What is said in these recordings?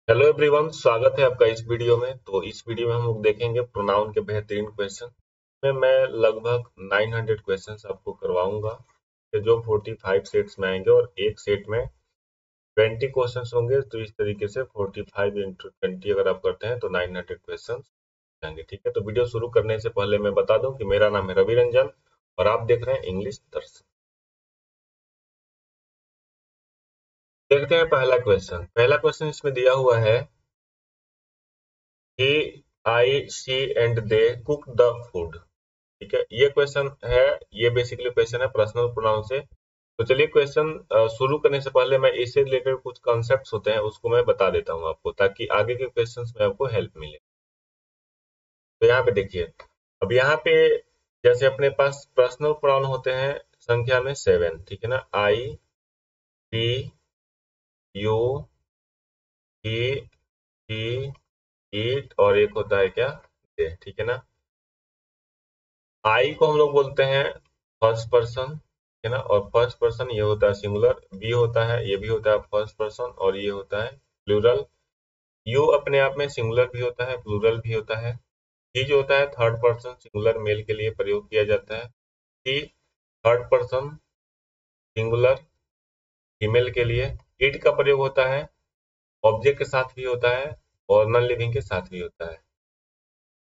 Hello everyone, स्वागत है आपका इस वीडियो में। तो इस वीडियो में हम लोग देखेंगे प्रोनाउन के बेहतरीन क्वेश्चन में मैं लगभग 900 क्वेश्चंस आपको करवाऊंगा कि जो 45 सेट्स में आएंगे और एक सेट में 20 क्वेश्चंस होंगे। तो इस तरीके से 45 इंटू 20 अगर आप करते हैं तो 900 क्वेश्चंस आएंगे। ठीक है, तो वीडियो शुरू करने से पहले मैं बता दूं कि मेरा नाम है रवि रंजन और आप देख रहे हैं इंग्लिश दर्शन। देखते हैं पहला क्वेश्चन इसमें दिया हुआ है he, I, she and they cook the food। ठीक है, ये क्वेश्चन है, ये बेसिकली क्वेश्चन है पर्सनल प्रोनाउन से। तो चलिए क्वेश्चन शुरू करने से पहले मैं इससे रिलेटेड कुछ कॉन्सेप्ट्स होते हैं उसको मैं बता देता हूँ आपको, ताकि आगे के क्वेश्चंस में आपको हेल्प मिले। तो यहाँ पे देखिए, अब यहाँ पे जैसे अपने पास पर्सनल प्रोनाउन होते हैं संख्या में 7। ठीक है ना, I, T, you, he, she, it और एक होता है क्या, दे। ठीक है ना, आई को हम लोग बोलते हैं फर्स्ट पर्सन, है ना, और फर्स्ट पर्सन ये होता है सिंगुलर, बी होता है, ये भी होता है फर्स्ट पर्सन और ये होता है प्लूरल। यू अपने आप में सिंगुलर भी होता है, प्लूरल भी होता है। ही जो होता है थर्ड पर्सन सिंगुलर मेल के लिए प्रयोग किया जाता है। T third person singular female के लिए। इट का प्रयोग होता है ऑब्जेक्ट के साथ भी होता है और नॉन लिविंग के साथ भी होता है।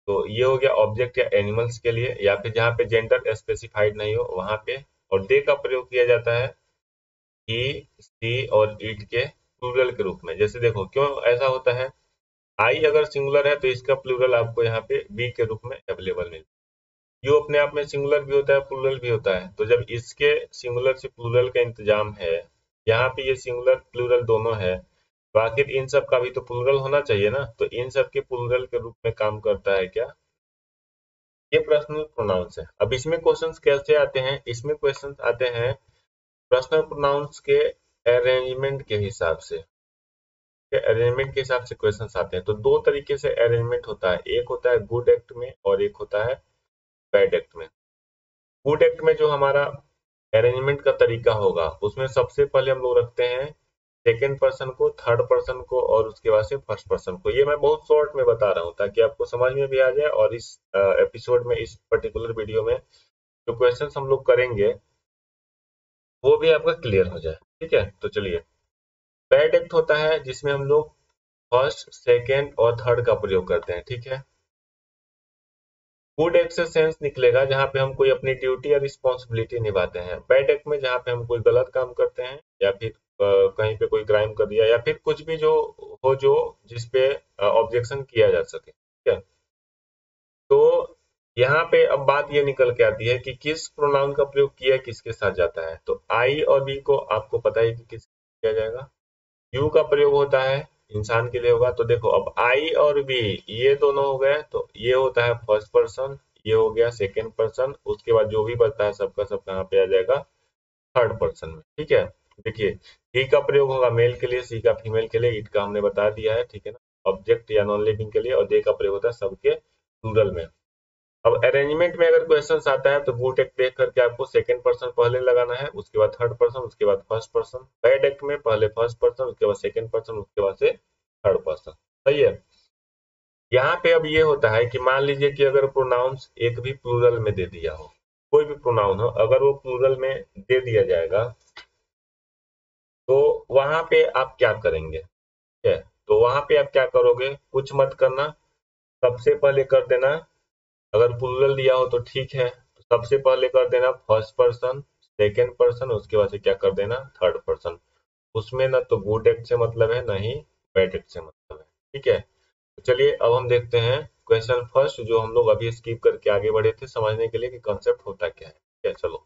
तो ये हो गया ऑब्जेक्ट या एनिमल्स के लिए, या फिर जहाँ पे जेंडर स्पेसिफाइड नहीं हो वहां पे। और दे का प्रयोग किया जाता है ही, सी और इट के प्लूरल के रूप में। जैसे देखो क्यों ऐसा होता है, आई अगर सिंगुलर है तो इसका प्लूरल आपको यहाँ पे बी के रूप में अवेलेबल मिलता है। यू अपने आप में सिंगुलर भी होता है, प्लूरल भी होता है। तो जब इसके सिंगुलर से प्लूरल का इंतजाम है, यहाँ पे ये सिंगुलर प्लूरल दोनों है, तो आखिर इन सब का भी तो प्लूरल होना चाहिए ना। तो इन सब के प्लूरल के रूप में काम करता है क्या, ये पर्सनल प्रोनाउंस है। अब इसमें क्वेश्चंस कैसे आते हैं, इसमें क्वेश्चंस आते हैं पर्सनल प्रोनाउंस के अरेंजमेंट के हिसाब से। अरेंजमेंट के हिसाब से क्वेश्चंस आते हैं। तो दो तरीके से अरेंजमेंट होता है, एक होता है गुड एक्ट में और एक होता है बैड एक्ट में। गुड एक्ट में जो हमारा अरेंजमेंट का तरीका होगा उसमें सबसे पहले हम लोग रखते हैं सेकेंड पर्सन को, थर्ड पर्सन को और उसके बाद से फर्स्ट पर्सन को। ये मैं बहुत शॉर्ट में बता रहा हूँ ताकि आपको समझ में भी आ जाए और इस एपिसोड में, इस पर्टिकुलर वीडियो में जो क्वेश्चंस हम लोग करेंगे वो भी आपका क्लियर हो जाए। ठीक है, तो चलिए, बैड एक्ट होता है जिसमें हम लोग फर्स्ट, सेकेंड और थर्ड का प्रयोग करते हैं। ठीक है, गुड एक्ट से सेंस निकलेगा जहां पे हम कोई अपनी ड्यूटी या रिस्पॉन्सिबिलिटी निभाते हैं। बैड एक्ट में जहां पे हम कोई गलत काम करते हैं या फिर कहीं पे कोई क्राइम कर दिया या फिर कुछ भी जो हो, जो जिसपे ऑब्जेक्शन किया जा सके। ठीक है, तो यहाँ पे अब बात ये निकल के आती है कि किस प्रोनाउन का प्रयोग किया किसके साथ जाता है। तो आई और बी को आपको पता है कि किस किया जाएगा। यू का प्रयोग होता है इंसान के लिए होगा। तो देखो अब आई और बी ये दोनों हो गए, तो ये होता है फर्स्ट पर्सन, ये हो गया सेकेंड पर्सन। उसके बाद जो भी बचता है सबका सब कहाँ पे आ जाएगा, थर्ड पर्सन में। ठीक है, देखिए ही का प्रयोग होगा मेल के लिए, सी का फीमेल के लिए, इट का हमने बता दिया है। ठीक है ना, ऑब्जेक्ट या नॉन लिविंग के लिए, और दे का प्रयोग होता है सबके प्लूरल में। अब अरेंजमेंट में अगर क्वेश्चन आता है तो गुड एक्ट देख करके आपको सेकंड पर्सन पहले लगाना है, उसके बाद थर्ड पर्सन, उसके बाद फर्स्ट पर्सन। बैड एक्ट में पहले फर्स्ट पर्सन, उसके बाद सेकंड पर्सन, उसके बाद से थर्ड पर्सन। सही है। यहाँ पे अब ये होता है कि मान लीजिए कि अगर प्रोनाउंस एक भी प्लूरल में दे दिया हो, कोई भी प्रोनाउन हो अगर वो प्लूरल में दे दिया जाएगा तो वहां पे आप क्या करेंगे। ठीक है, तो वहां पे आप क्या करोगे, कुछ मत करना, सबसे पहले कर देना, अगर प्लूरल दिया हो तो ठीक है, तो सबसे पहले कर देना फर्स्ट पर्सन, सेकेंड पर्सन, उसके बाद से क्या कर देना थर्ड पर्सन। उसमें ना तो गुड एक्ट से मतलब है ना ही बैड एक्ट से मतलब है। ठीक है, तो चलिए अब हम देखते हैं क्वेश्चन फर्स्ट, जो हम लोग अभी स्किप करके आगे बढ़े थे समझने के लिए कि कॉन्सेप्ट होता क्या है। ठीक है, चलो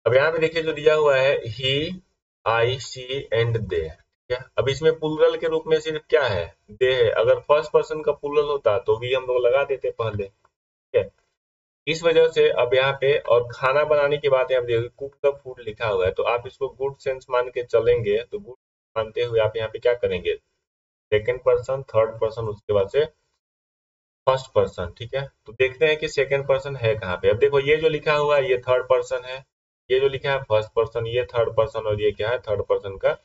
अब यहाँ पे देखिए जो दिया हुआ है ही, आई, सी एंड दे। ठीक है, अब इसमें प्लूरल के रूप में सिर्फ क्या है, दे है। अगर फर्स्ट पर्सन का प्लूरल होता तो भी हम लोग लगा देते पहले। ठीक है, इस वजह से अब यहाँ पे, और खाना बनाने की बात यहाँ पे कुक द फूड लिखा हुआ है तो आप इसको गुड सेंस मान के चलेंगे। तो गुड मानते हुए आप यहाँ पे क्या करेंगे, सेकंड पर्सन, थर्ड पर्सन, उसके बाद से फर्स्ट पर्सन। ठीक है, तो देखते हैं कि सेकंड पर्सन है कहाँ पे। अब देखो ये जो लिखा हुआ है ये थर्ड पर्सन है, ये जो लिखा है फर्स्ट पर्सन, ये थर्ड पर्सन, और ये क्या है थर्ड पर्सन का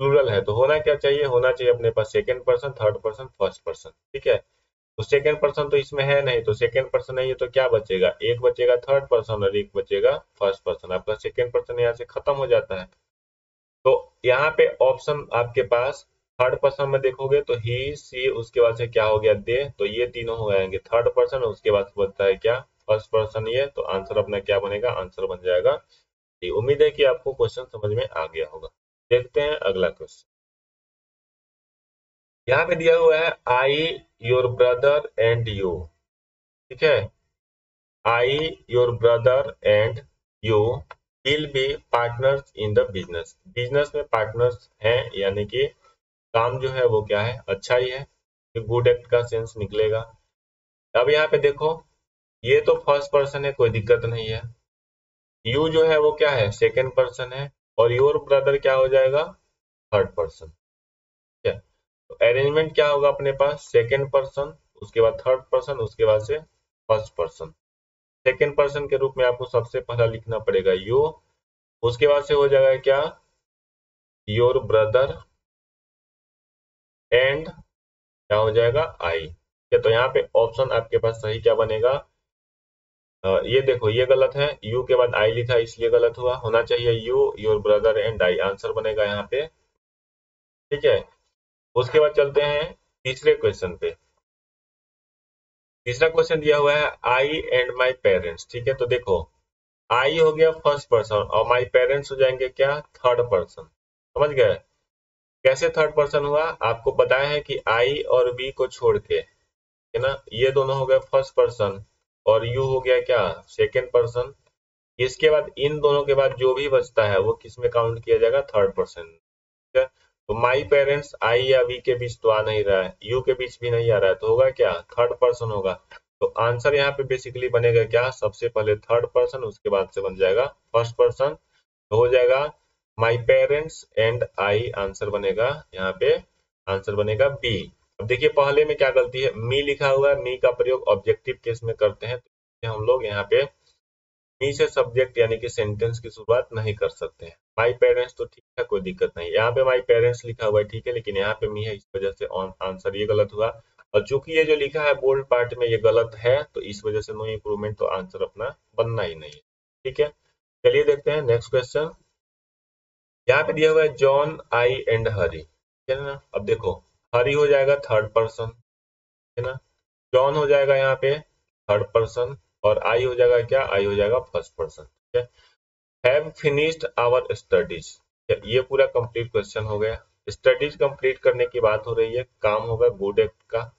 प्लूरल है तो होना क्या चाहिए, होना चाहिए अपने पास second person, third person, first person. ठीक है, तो सेकेंड पर्सन तो इसमें है नहीं, तो सेकेंड पर्सन नहीं है तो क्या बचेगा, एक बचेगा थर्ड पर्सन और एक बचेगा फर्स्ट पर्सन। आपका सेकेंड पर्सन यहाँ से खत्म हो जाता है। तो यहाँ पे ऑप्शन आपके पास थर्ड पर्सन में देखोगे तो ही सी, उसके बाद से क्या हो गया दे, तो ये तीनों हो जाएंगे थर्ड पर्सन, उसके बाद बचता है क्या फर्स्ट पर्सन ये, तो आंसर अपना क्या बनेगा, आंसर बन जाएगा डी। उम्मीद है कि आपको क्वेश्चन समझ में आ गया होगा। देखते हैं अगला क्वेश्चन। यहाँ पे दिया हुआ है I your brother and you. ठीक है, I your brother and you will be partners in the business. Business में पार्टनर्स हैं, यानी कि काम जो है वो क्या है, अच्छा ही है, गुड एक्ट का सेंस निकलेगा। अब यहाँ पे देखो, ये तो फर्स्ट पर्सन है, कोई दिक्कत नहीं है। यू जो है वो क्या है, सेकेंड पर्सन है, और योर ब्रदर क्या हो जाएगा, थर्ड पर्सन। ठीक है, तो अरेंजमेंट क्या होगा अपने पास, सेकेंड पर्सन, उसके बाद थर्ड पर्सन, उसके बाद से फर्स्ट पर्सन। सेकेंड पर्सन के रूप में आपको सबसे पहला लिखना पड़ेगा यू, उसके बाद से हो जाएगा क्या, योर ब्रदर एंड क्या हो जाएगा, आई। ठीक है, तो यहाँ पे ऑप्शन आपके पास सही क्या बनेगा, ये देखो ये गलत है, यू के बाद आई लिखा इसलिए गलत हुआ, होना चाहिए you your brother and I, answer बनेगा यहाँ पे। ठीक है, उसके बाद चलते हैं तीसरे क्वेश्चन पे। तीसरा क्वेश्चन दिया हुआ है आई एंड माई पेरेंट्स। ठीक है, तो देखो आई हो गया फर्स्ट पर्सन और माई पेरेंट्स हो जाएंगे क्या, थर्ड पर्सन। समझ गए, कैसे थर्ड पर्सन हुआ, आपको बताया है कि आई और बी को छोड़ के, है ना, ये दोनों हो गए फर्स्ट पर्सन और यू हो गया क्या, सेकेंड पर्सन। इसके बाद इन दोनों के बाद जो भी बचता है वो किस में काउंट किया जाएगा, थर्ड पर्सन। ठीक है, तो माई पेरेंट्स आई या वी के बीच तो आ नहीं रहा है, यू के बीच भी नहीं आ रहा है, तो होगा क्या, थर्ड पर्सन होगा। तो आंसर यहाँ पे बेसिकली बनेगा क्या, सबसे पहले थर्ड पर्सन, उसके बाद से बन जाएगा फर्स्ट पर्सन, तो हो जाएगा my parents and I, answer बनेगा यहाँ पे, आंसर बनेगा बी। अब देखिए पहले में क्या गलती है, मी लिखा हुआ है, मी का प्रयोग ऑब्जेक्टिव केस में करते हैं, तो हम लोग यहाँ पे मी से सब्जेक्ट यानी कि सेंटेंस की शुरुआत नहीं कर सकते हैं। माई पेरेंट्स तो ठीक है, कोई दिक्कत नहीं, यहाँ पे माई पेरेंट्स लिखा हुआ है ठीक है, लेकिन यहाँ पे मी है, इस वजह से आंसर ये गलत हुआ। और चूंकि ये जो लिखा है बोल्ड पार्ट में ये गलत है, तो इस वजह से नो इम्प्रूवमेंट, तो आंसर अपना बनना ही नहीं है। ठीक है, चलिए देखते हैं नेक्स्ट क्वेश्चन। यहाँ पे दिया हुआ है जॉन आई एंड हरी। ठीक है ना, अब देखो हरी हो जाएगा थर्ड पर्सन, है ना, जॉन हो जाएगा यहाँ पे थर्ड पर्सन, और आई हो जाएगा क्या, आई हो जाएगा फर्स्ट पर्सन। ठीक है, हैव फिनिश्ड आवर स्टडीज, ये पूरा कंप्लीट क्वेश्चन हो गया। स्टडीज कंप्लीट करने की बात हो रही है, काम होगा गुड एक्ट का।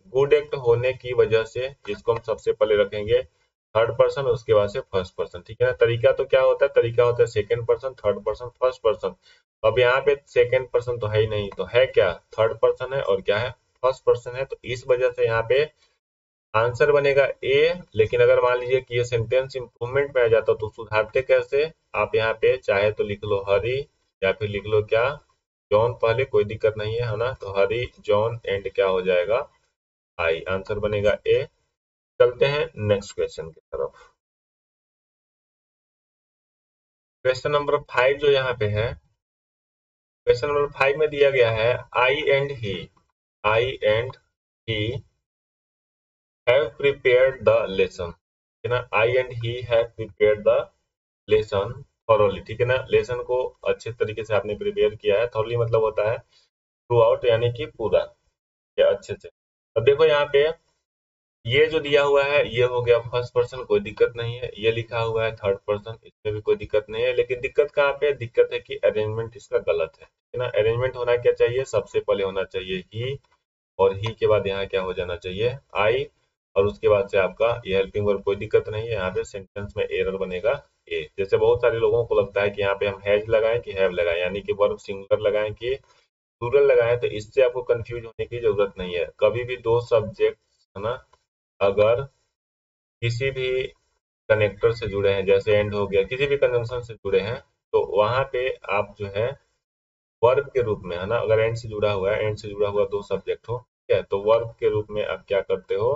गुड एक्ट होने की वजह से इसको हम सबसे पहले रखेंगे थर्ड पर्सन, उसके बाद से फर्स्ट पर्सन। ठीक है ना, तरीका तो क्या होता है, तरीका होता है second person, third person, first person. अब यहाँ पे सेकेंड पर्सन तो है ही नहीं, तो है क्या, थर्ड पर्सन है और क्या है, फर्स्ट पर्सन है, तो इस वजह से यहाँ पे आंसर बनेगा ए। लेकिन अगर मान लीजिए कि ये सेंटेंस इंप्रूवमेंट में आ जाता तो सुधारते कैसे, आप यहाँ पे चाहे तो लिख लो हरी, या फिर लिख लो क्या, जॉन पहले, कोई दिक्कत नहीं है ना, तो हरी जॉन एंड क्या हो जाएगा, आई, आंसर बनेगा ए। चलते हैं नेक्स्ट क्वेश्चन की तरफ। क्वेश्चन नंबर 5 जो यहाँ पे है, क्वेश्चन नंबर 5 में दिया गया है I and he, I and he have prepared the lesson. है ना, I and he have prepared the lesson thoroughly. ठीक है ना, लेसन को अच्छे तरीके से आपने प्रिपेयर किया है, थॉरोली मतलब होता है थ्रू आउट, यानी कि पूरा या अच्छे से। अब देखो यहाँ पे ये जो दिया हुआ है ये हो गया फर्स्ट पर्सन, कोई दिक्कत नहीं है, ये लिखा हुआ है थर्ड पर्सन, इसमें भी कोई दिक्कत नहीं है, लेकिन दिक्कत कहाँ पे है, दिक्कत है कि अरेंजमेंट इसका गलत है। ठीक है ना, अरेंजमेंट होना क्या चाहिए, सबसे पहले होना चाहिए ही, और ही के बाद यहाँ क्या हो जाना चाहिए, आई, और उसके बाद से आपका ये हेल्पिंग वर्ब, कोई दिक्कत नहीं है, यहाँ पे सेंटेंस में एरर बनेगा ए। जैसे बहुत सारे लोगों को लगता है कि यहाँ पे हम हैज लगाएं कि हैव लगाएं, यानी कि वर्ब सिंगुलर लगाएं कि प्लूरल लगाएं, तो इससे आपको कंफ्यूज होने की जरूरत नहीं है। कभी भी दो सब्जेक्ट, है ना, अगर किसी भी कनेक्टर से जुड़े हैं, जैसे एंड हो गया, किसी भी कंजंक्शन से जुड़े हैं, तो वहां पे आप जो है वर्ब के रूप में, है ना, अगर एंड से जुड़ा हुआ है, एंड से जुड़ा हुआ दो सब्जेक्ट हो, ठीक है, तो वर्ब के रूप में आप क्या करते हो,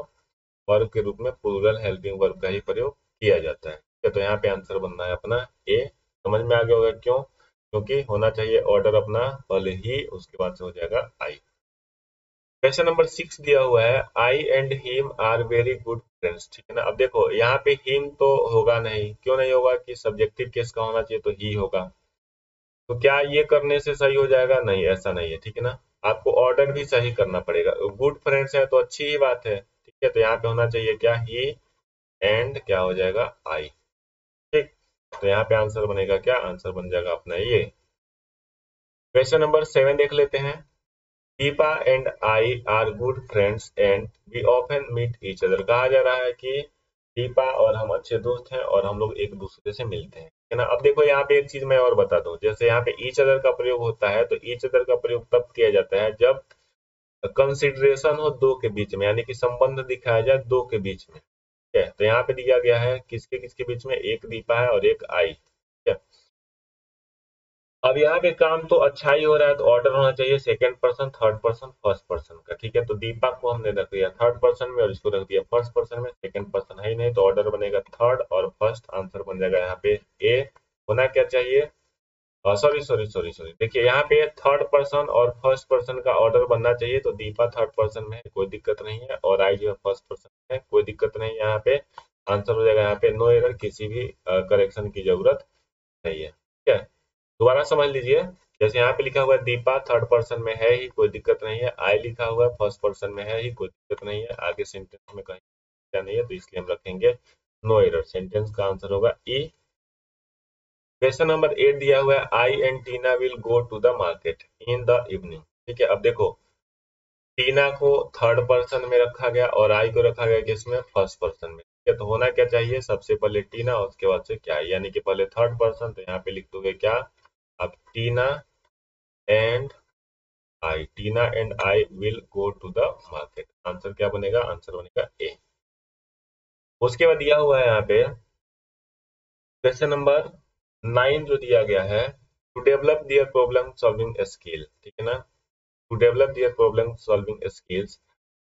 वर्ब के रूप में प्लूरल हेल्पिंग वर्ब का ही प्रयोग किया जाता है। ठीक है, तो यहाँ पे आंसर बनना है अपना ए। समझ में आ गया होगा क्यों, क्योंकि होना चाहिए ऑर्डर अपना पहले ही, उसके बाद से हो जाएगा आई। क्वेश्चन नंबर 6 दिया हुआ है, I and him are very good friends, ठीक है ना। अब देखो यहाँ पे हिम तो होगा नहीं, क्यों नहीं होगा कि सब्जेक्टिव केस का होना चाहिए तो ही होगा। तो क्या ये करने से सही हो जाएगा? नहीं, ऐसा नहीं है, ठीक है ना। आपको ऑर्डर भी सही करना पड़ेगा। गुड फ्रेंड्स है तो अच्छी ही बात है, ठीक है। तो यहाँ पे होना चाहिए क्या, ही एंड क्या हो जाएगा, आई। ठीक, तो यहाँ पे आंसर बनेगा क्या, आंसर बन जाएगा अपना ये। क्वेश्चन नंबर 7 देख लेते हैं। Deepa and I are good friends and we often meet each other. कहा जा रहा है कि दीपा और हम अच्छे दोस्त हैं और हम लोग एक दूसरे से मिलते हैं, है ना। अब देखो यहाँ पे एक चीज मैं और बता दूं, जैसे यहाँ पे ईच अदर का प्रयोग होता है तो ईच अदर का प्रयोग तब किया जाता है जब कंसिडरेशन हो दो के बीच में, यानी कि संबंध दिखाया जाए दो के बीच में, ठीक है। तो यहाँ पे दिया गया है किसके किसके बीच में, एक दीपा है और एक आई, ठीक है। अब यहाँ पे काम तो अच्छा ही हो रहा है तो ऑर्डर होना चाहिए second person, third person, first person का, ठीक है। तो दीपक को हमने रख दिया थर्ड पर्सन में और इसको रख दिया फर्स्ट पर्सन में, सेकंड पर्सन है ही नहीं तो ऑर्डर बनेगा थर्ड और फर्स्ट, आंसर बन जाएगा यहाँ पे ए। होना क्या चाहिए, सॉरी सॉरी सॉरी सॉरी, देखिए यहाँ पे थर्ड पर्सन और फर्स्ट पर्सन का ऑर्डर बनना चाहिए, तो दीपा थर्ड पर्सन में है, कोई दिक्कत नहीं है, और आई जो है फर्स्ट पर्सन में है, कोई दिक्कत नहीं है। यहाँ पे आंसर हो जाएगा यहाँ पे नो एरर, किसी भी करेक्शन की जरूरत नहीं है, ठीक है। दोबारा समझ लीजिए, जैसे यहाँ पे लिखा हुआ है दीपा थर्ड पर्सन में है ही, कोई दिक्कत नहीं है। आई लिखा हुआ है फर्स्ट पर्सन में है ही, कोई दिक्कत नहीं है। आगे सेंटेंस में कहीं क्या नहीं है तो इसलिए हम रखेंगे नो एरर। सेंटेंस का आंसर होगा ई। क्वेश्चन नंबर 8 दिया हुआ है, I and Tina will go to the market in the evening, ठीक है। अब देखो टीना को थर्ड पर्सन में रखा गया और आई को रखा गया किसमें, फर्स्ट पर्सन में, ठीक है। तो होना क्या चाहिए, सबसे पहले टीना और उसके बाद से क्या, यानी कि पहले थर्ड पर्सन, तो यहाँ पे लिख दोगे क्या, अब Tina and I, Tina and I will go to the market, answer क्या बनेगा, आंसर बनेगा ए। उसके बाद दिया हुआ है यहाँ पे क्वेश्चन नंबर 9 जो दिया गया है, to develop their problem solving skill, ठीक है ना। To develop their problem solving skills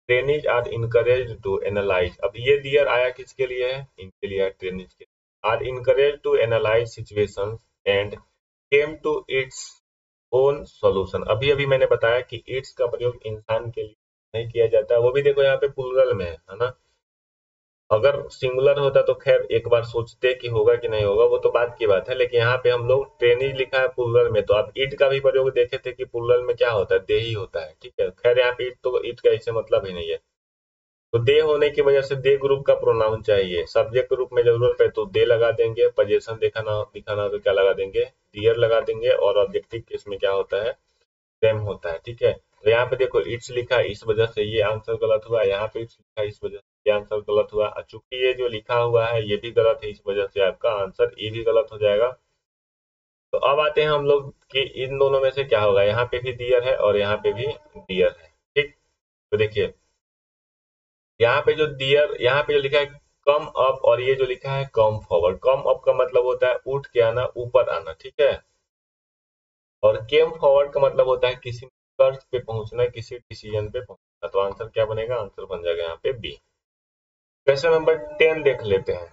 trainees are encourage to analyze. अब ये दियर आया किसके लिए है, इनके लिए है, ट्रेनीज के। Are encourage to analyze situation and came to its own solution. अभी अभी मैंने बताया कि इट्स का प्रयोग इंसान के लिए नहीं किया जाता, वो भी देखो यहाँ पे प्लूरल में है ना। अगर सिंगुलर होता तो खैर एक बार सोचते कि होगा कि नहीं होगा, वो तो बात की बात है, लेकिन यहाँ पे हम लोग ट्रेनिज लिखा है प्लूरल में, तो आप ईट का भी प्रयोग देखे थे कि प्लूरल में क्या होता है, दे ही होता है, ठीक है। खैर यहाँ पे ईट तो ईट का इससे मतलब ही नहीं है, तो दे होने की वजह से दे ग्रुप का प्रोनाउन चाहिए। सब्जेक्ट ग्रुप में जरूरत है तो दे लगा देंगे, पोजीशन दिखाना दिखाना तो क्या लगा देंगे, डियर लगा देंगे, और ऑब्जेक्टिव केस में क्या होता है, सेम होता है, ठीक है। तो यहाँ पे देखो इट्स लिखा है, इस वजह से ये आंसर गलत हुआ, यहाँ पे इट्स लिखा है इस वजह से ये आंसर गलत हुआ। चूंकि ये जो लिखा हुआ है ये भी गलत है, इस वजह से आपका आंसर ये भी गलत हो जाएगा। तो अब आते हैं हम लोग कि इन दोनों में से क्या होगा, यहाँ पे भी डियर है और यहाँ पे भी डियर है, ठीक। तो देखिए यहाँ पे जो डियर, यहाँ पे जो लिखा है कम अप, और ये जो लिखा है कम फॉरवर्ड। कम अप का मतलब होता है उठ के आना, ऊपर आना, ठीक है। और केम फॉरवर्ड का मतलब होता है किसी निष्कर्ष पे पहुंचना, किसी डिसीजन पे पहुंचना। तो आंसर क्या बनेगा, आंसर बन जाएगा यहाँ पे बी। क्वेश्चन नंबर 10 देख लेते हैं।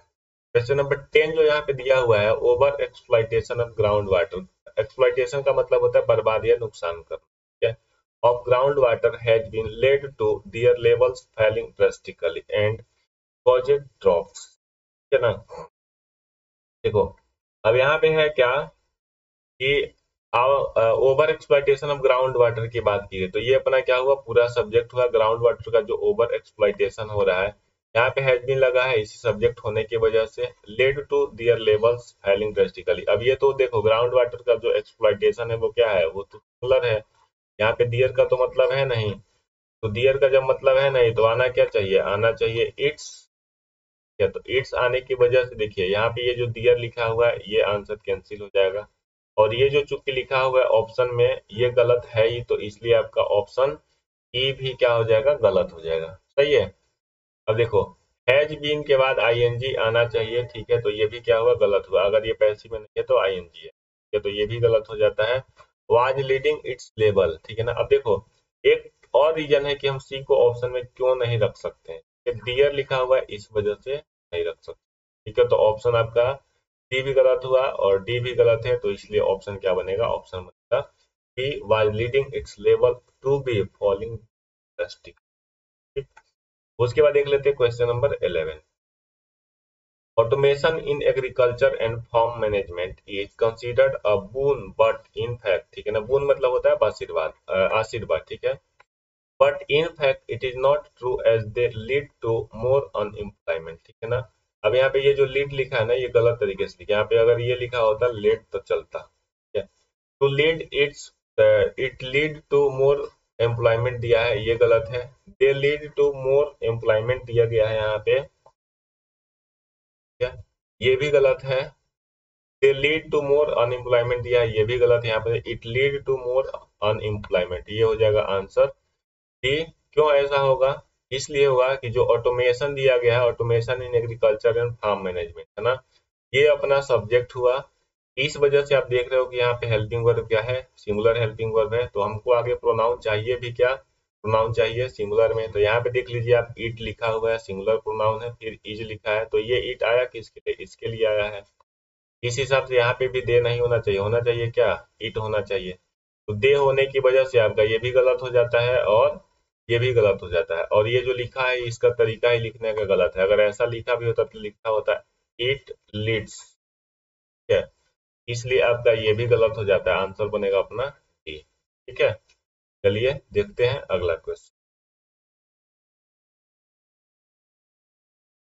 क्वेश्चन नंबर 10 जो यहाँ पे दिया हुआ है, over exploitation of ground water. Exploitation का मतलब होता है बर्बादी या नुकसान करना, ठीक है। Of ground water has been led to their levels falling drastically and caused drops, ठीक है ना। देखो अब यहाँ पे है क्या कि over exploitation of ground water की बात की है, तो ये अपना क्या हुआ, पूरा सब्जेक्ट हुआ। ग्राउंड वाटर का जो ओवर एक्सप्लॉइटेशन हो रहा है, यहाँ पे हैज बीन लगा है, इसी सब्जेक्ट होने की वजह से led to their levels falling drastically. अब ये तो देखो ग्राउंड वाटर का जो एक्सप्लॉइटेशन है वो क्या है, वो तो सिंगुलर है, यहाँ पे दियर का तो मतलब है नहीं। तो दियर का जब मतलब है नहीं तो आना क्या चाहिए, आना चाहिए इट्स, या तो इट्स आने की वजह से देखिए यहाँ पे ये जो दियर लिखा हुआ है ये आंसर कैंसिल हो जाएगा, और ये जो चूंकि लिखा हुआ है ऑप्शन में ये गलत है ही, तो इसलिए आपका ऑप्शन ई भी क्या हो जाएगा, गलत हो जाएगा, सही है। अब देखो हैज बीन के बाद आईएनजी आना चाहिए, ठीक है, तो ये भी क्या हुआ, गलत हुआ। अगर ये पैसिव में नहीं है तो आईएनजी है, ठीक है, तो ये भी गलत हो जाता है। वाज लीडिंग इट्स लेवल, ठीक है ना। अब देखो एक और रीजन है कि हम सी को ऑप्शन में क्यों नहीं रख सकते हैं, डियर लिखा हुआ है इस वजह से नहीं रख सकते, ठीक है। तो ऑप्शन आपका डी भी गलत हुआ और डी भी गलत है, तो इसलिए ऑप्शन क्या बनेगा, ऑप्शन बनेगा B was leading its level to be falling drastic. उसके बाद देख लेते हैं question number 11। Automation in agriculture and farm management is considered a boon but in fact, ठीक है ना, बून मतलब होता है आशीर्वाद, आशीर्वाद, ठीक है, but in fact it is not true as they lead to more unemployment, ठीक है ना। अब यहाँ पे ये जो लीड लिखा है ना, ये गलत तरीके से लिखा है, यहाँ पे अगर ये लिखा होता लेड तो चलता, ठीक है। To lead its it lead to more employment दिया है, ये गलत है। They lead to more employment दिया गया है यहाँ पे, ठीक है, ये भी गलत है। They lead to more unemployment दिया है, ये भी गलत है। यहाँ पे it lead to more unemployment, ये हो जाएगा आंसर डी। क्यों ऐसा होगा, इसलिए होगा कि जो ऑटोमेशन दिया गया है, automation in agriculture and farm management, है ना, ये अपना सब्जेक्ट हुआ। इस वजह से आप देख रहे हो कि यहाँ पे हेल्पिंग वर्ब क्या है, सिंगुलर हेल्पिंग वर्ब है, तो हमको आगे प्रोनाउन चाहिए भी, क्या प्रोनाउन चाहिए सिंगुलर में। तो यहाँ पे देख लीजिए आप, इट लिखा हुआ है, सिंगुलर प्रोनाउन है, फिर इज लिखा है, तो ये इट आया किसके लिए, इसके लिए आया है। इस हिसाब से यहाँ पे भी दे नहीं होना चाहिए, होना चाहिए क्या, इट होना चाहिए। तो दे होने की वजह से आपका ये भी गलत हो जाता है और ये भी गलत हो जाता है, और ये जो लिखा है इसका तरीका ही लिखने का गलत है। अगर ऐसा लिखा भी होता तो लिखा होता इट लीड्स, ठीक है, इसलिए आपका ये भी गलत हो जाता है, आंसर बनेगा अपना डी, ठीक है। चलिए देखते हैं अगला क्वेश्चन।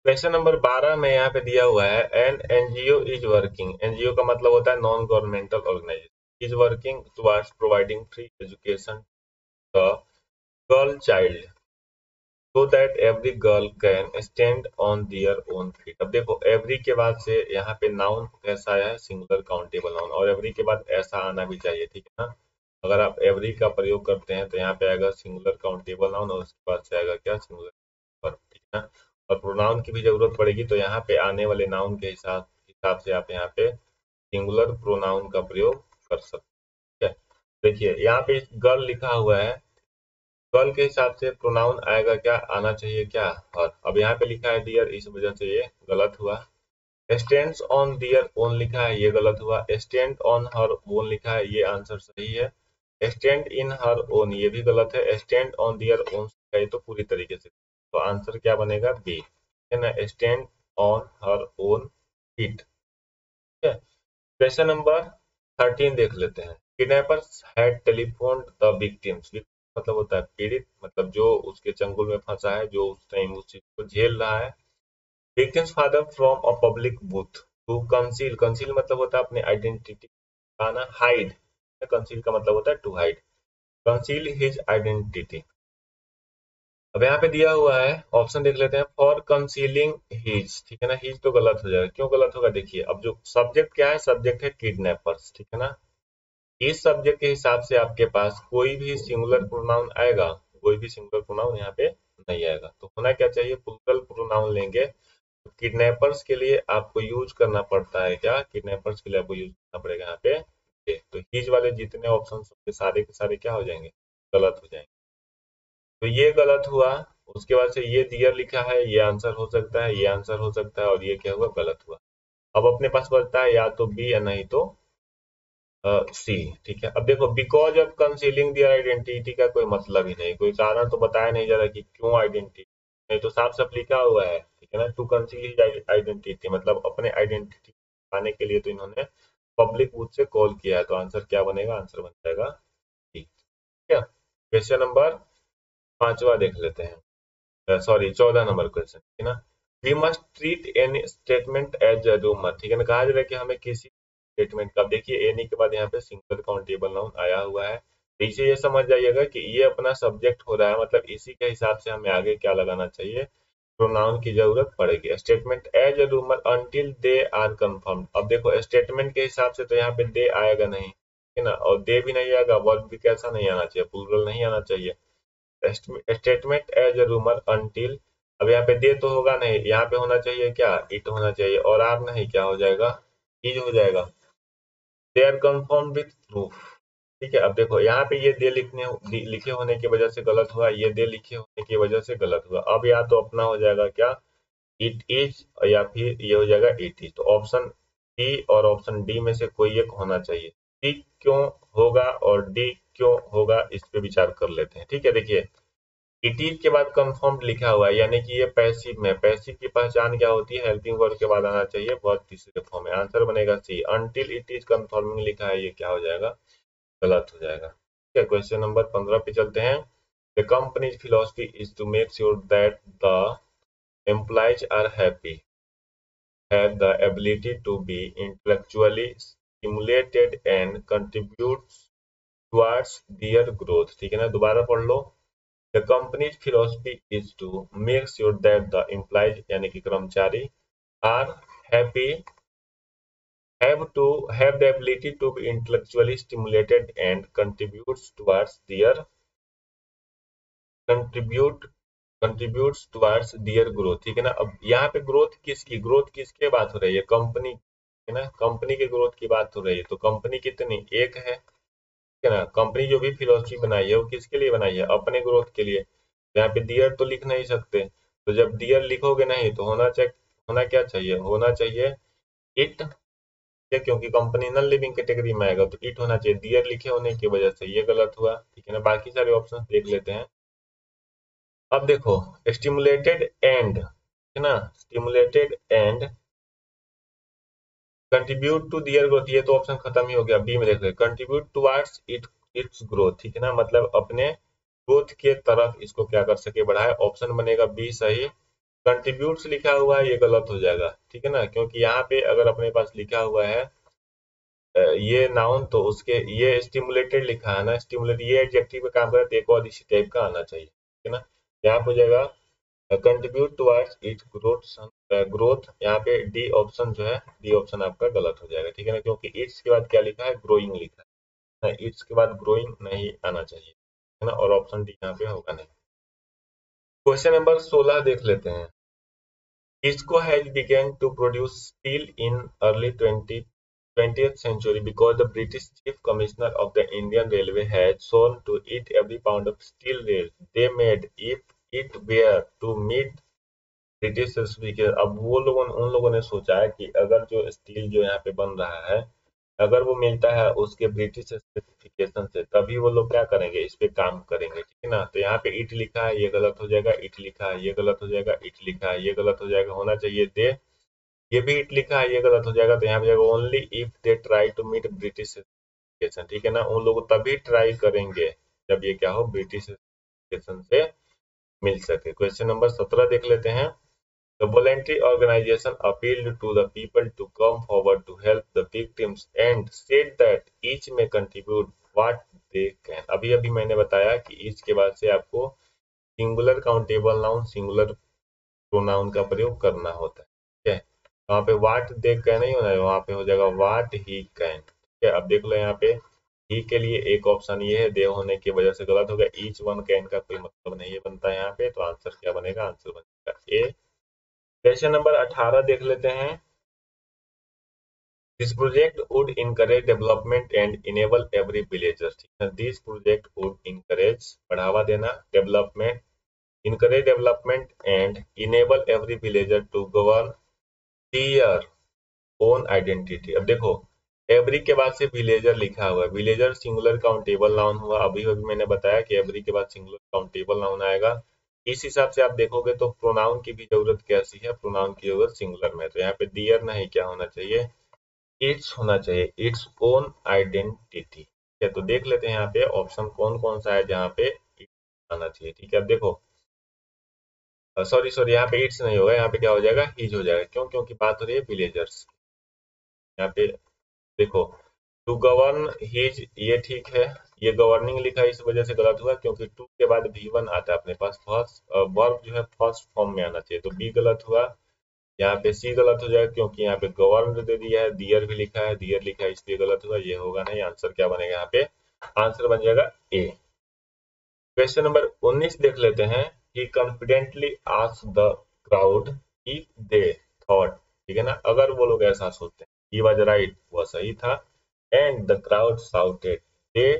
क्वेश्चन नंबर 12 में यहाँ पे दिया हुआ है an NGO is working, NGO का मतलब होता है non governmental organization, is working towards providing free education the girl child so that every girl can stand on their own feet. अब देखो एवरी के बाद से यहाँ पे नाउन कैसा आया है, सिंगुलर काउंटेबल नाउन, और एवरी के बाद ऐसा आना भी चाहिए, ठीक है ना। अगर आप एवरी का प्रयोग करते हैं तो यहाँ पे आएगा सिंगुलर काउंटेबल नाउन और उसके बाद से आएगा क्या, सिंगुलर वर्ब, ठीक है ना। और प्रोनाउन की भी जरूरत पड़ेगी, तो यहाँ पे आने वाले नाउन के हिसाब हिसाब से आप यहाँ पे सिंगुलर प्रोनाउन का प्रयोग कर सकते हैं। देखिए यहाँ पे गर्ल लिखा हुआ है, गर्ल के हिसाब से प्रोनाउन आएगा क्या, आना चाहिए क्या, और अब यहाँ पे लिखा है डियर, इस वजह से ये गलत हुआ। स्टैंड्स ऑन डियर ओन लिखा है, ये गलत हुआ। स्टैंड ऑन हर ओन लिखा है, ये आंसर सही है। स्टैंड इन हर ओन, ये भी गलत है। स्टैंड ऑन डियर ओन है तो पूरी तरीके से, तो आंसर क्या बनेगा, बी, है ना, stand on her own feet, ठीक है। क्वेश्चन नंबर 13 देख लेते हैं। किडनैपर्स हैड टेलीफोन्ड द विक्टिम्स, मतलब होता है पीड़ित, मतलब जो उसके चंगुल में फंसा है, जो उस टाइम उस चीज को झेल रहा है। Victims father from a public booth to conceal, conceal मतलब होता है अपने आइडेंटिटी पाना, हाइड, कंसील का मतलब होता है to hide, conceal his identity. अब यहाँ पे दिया हुआ है ऑप्शन देख लेते हैं, फॉर कंसीलिंग हिज, ठीक है ना, हिज तो गलत हो जाएगा, क्यों गलत होगा, देखिए अब जो सब्जेक्ट क्या है, सब्जेक्ट है किडनैपर्स, ठीक है ना। इस सब्जेक्ट के हिसाब से आपके पास कोई भी सिंगुलर प्रोनाउन आएगा, कोई भी सिंगुलर प्रोनाउन यहाँ पे नहीं आएगा, तो होना क्या चाहिए, प्लूरल प्रोनाउन लेंगे। तो किडनैपर्स के लिए आपको यूज करना पड़ता है क्या, किडनैपर्स के लिए आपको यूज करना पड़ेगा यहाँ पे तो हिज वाले जितने ऑप्शन होंगे सारे के सारे क्या हो जाएंगे, गलत हो जाएंगे, तो ये गलत हुआ। उसके बाद से ये दियर लिखा है, ये आंसर हो सकता है, ये आंसर हो सकता है, और ये क्या हुआ, गलत हुआ। अब अपने पास बचता है या तो बी या नहीं तो सी, ठीक है। अब देखो because of concealing their identity का कोई मतलब ही नहीं, कोई कारण तो बताया नहीं जा रहा कि क्यों आइडेंटिटी, नहीं तो साफ साफ लिखा हुआ है, ठीक है ना, टू कंसील हिज आइडेंटिटी, मतलब अपने आइडेंटिटी पाने के लिए तो इन्होंने पब्लिक बूथ से कॉल किया है, तो आंसर क्या बनेगा, आंसर बन जाएगा डी, ठीक है। क्वेश्चन नंबर 5वां देख लेते हैं, सॉरी 14 नंबर क्वेश्चन, ठीक है ना। We must treat any statement as a rumour, ठीक है ना, कहा जा रहा है कि हमें किसी स्टेटमेंट का, देखिए एनी के बाद यहाँ पे सिंगल काउंटेबल नाउन आया हुआ है, तो इसे ये समझ जाइएगा कि ये अपना सब्जेक्ट हो रहा है, मतलब इसी के हिसाब से हमें आगे क्या लगाना चाहिए, प्रोनाउन की जरूरत पड़ेगी। Statement as a rumour until they are confirmed, अब देखो स्टेटमेंट के हिसाब से तो यहाँ पे दे आएगा नहीं, ठीक है ना, और दे भी नहीं आएगा, वर्ब भी कैसा नहीं आना चाहिए, प्लूरल नहीं आना चाहिए। Statement as a rumour until, अब यहाँ पे दे तो होगा नहीं, यहाँ पे होना चाहिए क्या, इट होना चाहिए, और आर नहीं, क्या हो जाएगा, इज हो जाएगा। They are confirm with proof, ठीक है। अब देखो यहाँ पे ये दे लिखे होने की वजह से गलत हुआ, ये दे लिखे होने की वजह से गलत हुआ। अब या तो अपना हो जाएगा क्या, इट इज, या फिर ये हो जाएगा इट इज, तो ऑप्शन सी और ऑप्शन डी में से कोई एक होना चाहिए। सी क्यों होगा और डी क्यों होगा, इस पे विचार कर लेते हैं। ठीक है, देखिए इट इज के बाद कंफर्म्ड लिखा हुआ है, यानी कि ये पैसिव में, पैसिव की पहचान क्या होती है, हेल्पिंग वर्ब के बाद आना चाहिए वर्ब तीसरे फॉर्म में। आंसर बनेगा सी। अनटिल इट इज कंफर्मिंग लिखा है, ये क्या हो जाएगा, गलत हो जाएगा। ठीक है, क्वेश्चन नंबर 15 पे चलते हैं। The company's philosophy is to make sure that the employees are happy, have the ability to be intellectually stimulated and contributes towards their growth। ठीक है ना, दोबारा पढ़ लो। The company's philosophy is to make sure that the employees यानी कि कर्मचारी are happy, have the ability to be intellectually stimulated and contribute contributes towards their growth. ठीक है ना, अब यहाँ पे ग्रोथ किसके बात हो रही है, कंपनी है ना, कंपनी के ग्रोथ की बात हो रही है। तो कंपनी कितनी, एक है, ठीक है ना। कंपनी जो भी फिलोसफी बनाई है वो किसके लिए बनाई है, अपने ग्रोथ के लिए। यहाँ पे दियर तो लिख नहीं सकते, तो जब दियर लिखोगे नहीं तो होना क्या चाहिए, होना चाहिए इट, क्योंकि कंपनी नॉन लिविंग कैटेगरी में आएगा तो इट होना चाहिए। दियर लिखे होने की वजह से ये गलत हुआ। ठीक है ना, बाकी सारे ऑप्शन देख लेते हैं। अब देखो स्टिमुलेटेड एंड, है ना, stimulated and contribute to their growth, ये तो ऑप्शन खत्म ही हो गया। बी में देख रहे कंट्रीब्यूट टुवर्ड्स इट्स ग्रोथ। ठीक है ना, मतलब अपने ग्रोथ के तरफ इसको क्या कर सके, बढ़ाए। ऑप्शन बनेगा बी सही। कंट्रीब्यूट्स लिखा हुआ है, ये गलत हो जाएगा। ठीक है ना, क्योंकि यहाँ पे अगर अपने पास लिखा हुआ है ये नाउन, तो उसके ये स्टिमुलेटेड लिखा है ना, स्टिमुलेट ये एडजेक्टिव पे काम करे तो एक और इसी टाइप का आना चाहिए। ठीक है ना, यहाँ पे हो जाएगा कंट्रीब्यूट टुवर्ड्स इट ग्रोथ। यहाँ पे डी ऑप्शन जो है, डी ऑप्शन आपका गलत हो जाएगा। ठीक है ना, क्योंकि इट्स के बाद क्या लिखा है, ग्रोइंग लिखा है, इट्स के बाद ग्रोइंग नहीं आना चाहिए, है ना, और ऑप्शन डी यहाँ पे होगा नहीं। क्वेश्चन नंबर 16 देख लेते हैं। ISCO has begun to produce steel in early 20th century because the British Chief Commissioner of the Indian Railway had shown to eat every pound of steel rails they made if it were to meet British specification. अब वो लोगों उन लोगों ने सोचा है कि अगर जो स्टील जो यहाँ पे बन रहा है, अगर वो मिलता है उसके ब्रिटिश स्पेसिफिकेशन से, तभी वो लोग क्या करेंगे, इस पे काम करेंगे। ठीक है ना, तो यहाँ पे इट लिखा है, ये गलत हो जाएगा। इट लिखा है, ये गलत हो जाएगा। इट लिखा है, ये गलत हो जाएगा। होना चाहिए दे, ये भी इट लिखा है, ये गलत हो जाएगा। तो यहाँ पे जाएगा only if they try to meet British specification. ठीक है ना, उन लोग तभी ट्राई करेंगे जब ये क्या हो, ब्रिटिश स्पेसिफिकेशन से मिल सके। क्वेश्चन नंबर 17 देख लेते हैं। The voluntary organization appealed to the people to come forward to help the victims and said that each may contribute what they can। अभी अभी मैंने बताया कि each के बाद से आपको singular countable noun, singular pronoun का प्रयोग करना होता है। ठीक है, वहाँ पे what they can नहीं होना है, वहाँ पे हो जाएगा what he can। ठीक है, अब देख लो यहाँ पे ही के लिए एक ऑप्शन ये है, दे होने की वजह से गलत हो गया। ईच वन कैन का कोई मतलब नहीं बनता है यहाँ पे, तो आंसर क्या बनेगा, आंसर बनेगा ए। क्वेश्चन नंबर 18 देख लेते हैं। This project would encourage development and enable every villager. ठीक है, दिस प्रोजेक्ट वुड इनकरेज बढ़ावा देना, development, encourage development and enable every villager to govern their own identity. अब देखो एवरी के बाद से विलेजर लिखा हुआ है, विलेजर सिंगुलर काउंटेबल नाउन हुआ। अभी अभी मैंने बताया कि एवरी के बाद सिंगुलर काउंटेबल नाउन आएगा। इस हिसाब से आप देखोगे तो प्रोनाउन की भी जरूरत कैसी है, प्रोनाउन की जरूरत सिंगुलर में। तो यहाँ पे डियर नहीं, क्या होना चाहिए, इट्स होना चाहिए, इट्स ओन आइडेंटिटी। ठीक है, तो देख लेते हैं यहाँ पे ऑप्शन कौन कौन सा है जहाँ पे आना चाहिए। ठीक है, अब देखो सॉरी यहाँ पे इट्स नहीं होगा, यहाँ पे क्या हो जाएगा, हिज हो जाएगा। क्यों, क्योंकि बात हो रही है विलेजर्स। यहाँ पे देखो टू गवर्न हिज, ये ठीक है, ये गवर्निंग लिखा है इस वजह से गलत हुआ, क्योंकि टू के बाद V1 आता है अपने पास, फर्स्ट वर्ब जो है फर्स्ट फॉर्म में आना चाहिए, तो बी गलत हुआ। यहाँ पे सी गलत हो जाएगा, क्योंकि यहाँ पे गवर्न दे दिया है, दियर भी लिखा है, दियर लिखा है, इसलिए गलत हुआ, ये होगा नहीं। आंसर क्या बनेगा यहाँ पे, आंसर बन जाएगा ए। क्वेश्चन नंबर 19 देख लेते हैं। He confidently asked the crowd if they thought. ठीक है ना, अगर वो लोग ऐसा सोचते हैं, ही वाज राइट, वह सही था। And the crowd shouted, they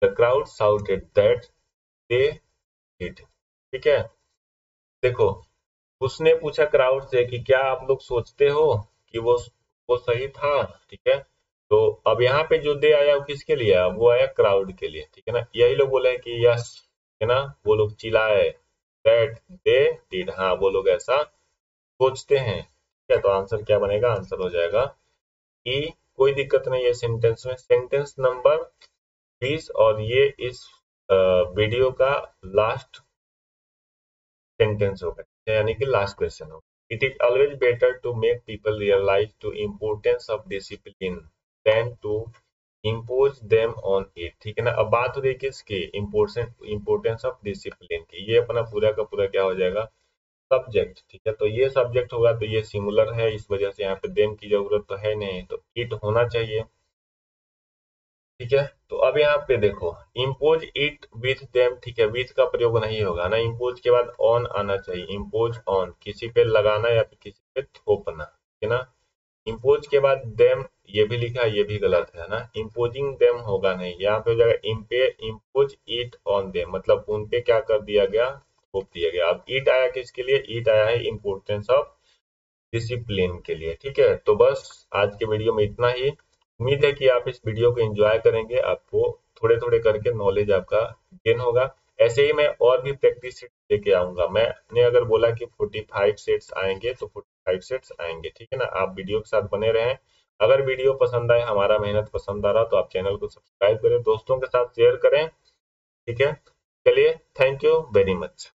the crowd shouted that they did. ठीक है, देखो उसने पूछा क्राउड से कि क्या आप लोग सोचते हो कि वो वो सही था, ठीक है। तो अब यहाँ पे जो दे आया वो किसके लिए आया, वो आया क्राउड के लिए, ठीक है ना। यही लोग बोले हैं कि यस, है ना, वो लोग चिल्लाए दैट दे डिड, हाँ वो लोग ऐसा सोचते हैं, ठीक है। तो आंसर क्या बनेगा, आंसर हो जाएगा ई। कोई दिक्कत नहीं है सेंटेंस में। सेंटेंस नंबर 20 और ये इस वीडियो का लास्ट सेंटेंस होगा, यानी कि लास्ट क्वेश्चन होगा। It is always better to make people realise to importance of discipline than to impose them on it, ठीक है ना। अब बात हो रही है किसकी, इम्पोर्टेंस ऑफ डिसिप्लिन की। ये अपना पूरा का पूरा क्या हो जाएगा, सब्जेक्ट, ठीक है। तो ये सब्जेक्ट होगा, तो ये सिंगुलर है, इस वजह से यहाँ पे देम की जरूरत तो है नहीं, तो इट होना चाहिए, ठीक है। तो अब यहाँ पे देखो, इम्पोज इट विथ देम, ठीक है, विथ का प्रयोग नहीं होगा ना, इम्पोज के बाद ऑन आना चाहिए, इम्पोज ऑन, किसी पे लगाना या फिर किसी पे थोपना, ठीक है ना। इम्पोज के बाद देम ये भी लिखा है, ये भी गलत है ना, इम्पोजिंग देम होगा नहीं, यहाँ पे हो जाएगा इम्पोज इट ऑन देम, मतलब उन पे क्या कर दिया गया, थोप दिया गया। अब ईट आया किसके लिए, ईट आया है इम्पोर्टेंस ऑफ डिसिप्लिन के लिए, ठीक है। तो बस आज के वीडियो में इतना ही। उम्मीद है कि आप इस वीडियो को एंजॉय करेंगे, आपको थोड़े थोड़े करके नॉलेज आपका गेन होगा। ऐसे ही मैं और भी प्रैक्टिस सेट लेके आऊंगा। मैंने अगर बोला कि 45 सेट्स आएंगे तो 45 सेट्स आएंगे, ठीक है ना। आप वीडियो के साथ बने रहें। अगर वीडियो पसंद आए, हमारा मेहनत पसंद आ रहा तो आप चैनल को सब्सक्राइब करें, दोस्तों के साथ शेयर करें, ठीक है। चलिए, थैंक यू वेरी मच।